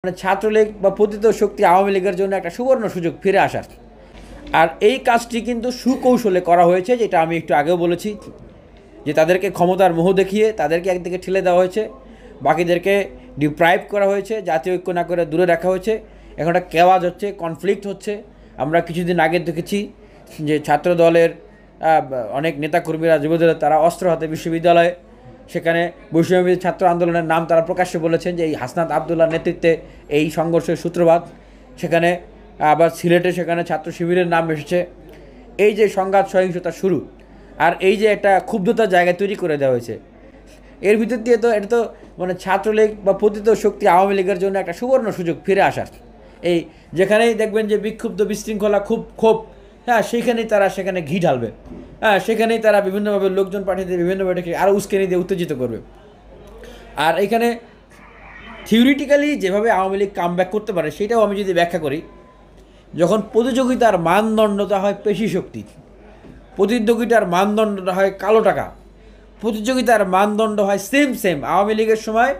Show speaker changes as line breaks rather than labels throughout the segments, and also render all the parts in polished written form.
মানে ছাত্রলীগ বা পতিত শক্তি আওয়ামী লীগের জন্য একটা সুবর্ণ সুযোগ ফিরে আসার। আর এই কাজটি কিন্তু সুকৌশলে করা হয়েছে, যেটা আমি একটু আগেও বলেছি, যে তাদেরকে ক্ষমতার মোহ দেখিয়ে তাদেরকে একদিকে ঠেলে দেওয়া হয়েছে, বাকিদেরকে ডিপ্রাইভ করা হয়েছে, জাতীয় ঐক্য না করে দূরে রাখা হয়েছে। এখন একটা কেওয়াজ হচ্ছে, কনফ্লিক্ট হচ্ছে। আমরা কিছুদিন আগে দেখেছি যে ছাত্র দলের অনেক নেতাকর্মীরা, যুবদলের তারা অস্ত্র হাতে বিশ্ববিদ্যালয়ে, সেখানে বৈষম্যবিরোধী ছাত্র আন্দোলনের নাম তারা প্রকাশ্যে বলেছেন যে এই হাসনাত আবদুল্লাহর নেতৃত্বে এই সংঘর্ষের সূত্রপাত। সেখানে আবার সিলেটে সেখানে ছাত্র শিবিরের নাম এসেছে। এই যে সংঘাত সহিংসতা শুরু, আর এই যে একটা ক্ষুব্ধতার জায়গা তৈরি করে দেওয়া হয়েছে, এর ভিতর দিয়ে তো এটা তো মানে ছাত্রলীগ বা পতিত শক্তি আওয়ামী লীগের জন্য একটা সুবর্ণ সুযোগ ফিরে আসার। এই যেখানেই দেখবেন যে বিক্ষুব্ধ বিশৃঙ্খলা খুব ক্ষোভ, হ্যাঁ, সেইখানেই তারা সেখানে ঘি ঢালবে, হ্যাঁ, সেখানেই তারা বিভিন্নভাবে লোকজন পাঠিয়ে দিয়ে বিভিন্নভাবে আরও উস্কানি দিয়ে উত্তেজিত করবে। আর এখানে থিওরিটিক্যালি যেভাবে আওয়ামী লীগ কামব্যাক করতে পারে সেটাও আমি যদি ব্যাখ্যা করি, যখন প্রতিযোগিতার মানদণ্ডটা হয় পেশি শক্তি, প্রতিযোগিতার মানদণ্ডটা হয় কালো টাকা, প্রতিযোগিতার মানদণ্ড হয় সেম। আওয়ামী লীগের সময়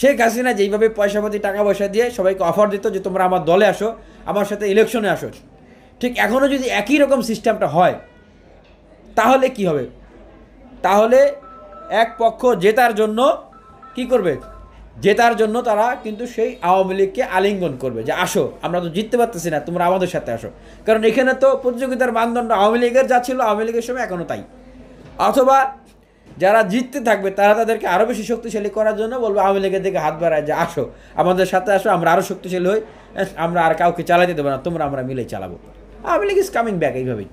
শেখ হাসিনা যেইভাবে পয়সাপাতি টাকা পয়সা দিয়ে সবাইকে অফার দিত যে তোমরা আমার দলে আসো, আমার সাথে ইলেকশনে আসো, ঠিক এখনও যদি একই রকম সিস্টেমটা হয় তাহলে কি হবে? তাহলে এক পক্ষ জেতার জন্য কি করবে? জেতার জন্য তারা কিন্তু সেই আওয়ামী লীগকে আলিঙ্গন করবে যে আসো, আমরা তো জিততে পারতেছি না, তোমরা আমাদের সাথে আসো। কারণ এখানে তো প্রতিযোগিতার মানদণ্ড আওয়ামী লীগের যা ছিল আওয়ামী লীগের সময় এখনও তাই। অথবা যারা জিততে থাকবে তারা তাদেরকে আরও বেশি শক্তিশালী করার জন্য বলবে আওয়ামী লীগের দিকে হাত বাড়ায় যে আসো, আমাদের সাথে আসো, আমরা আরও শক্তিশালী হই, আমরা আর কাউকে চালাতে দেবো না, তোমরা আমরা মিলেই চালাবো। Awami League is coming back এইভাবেই।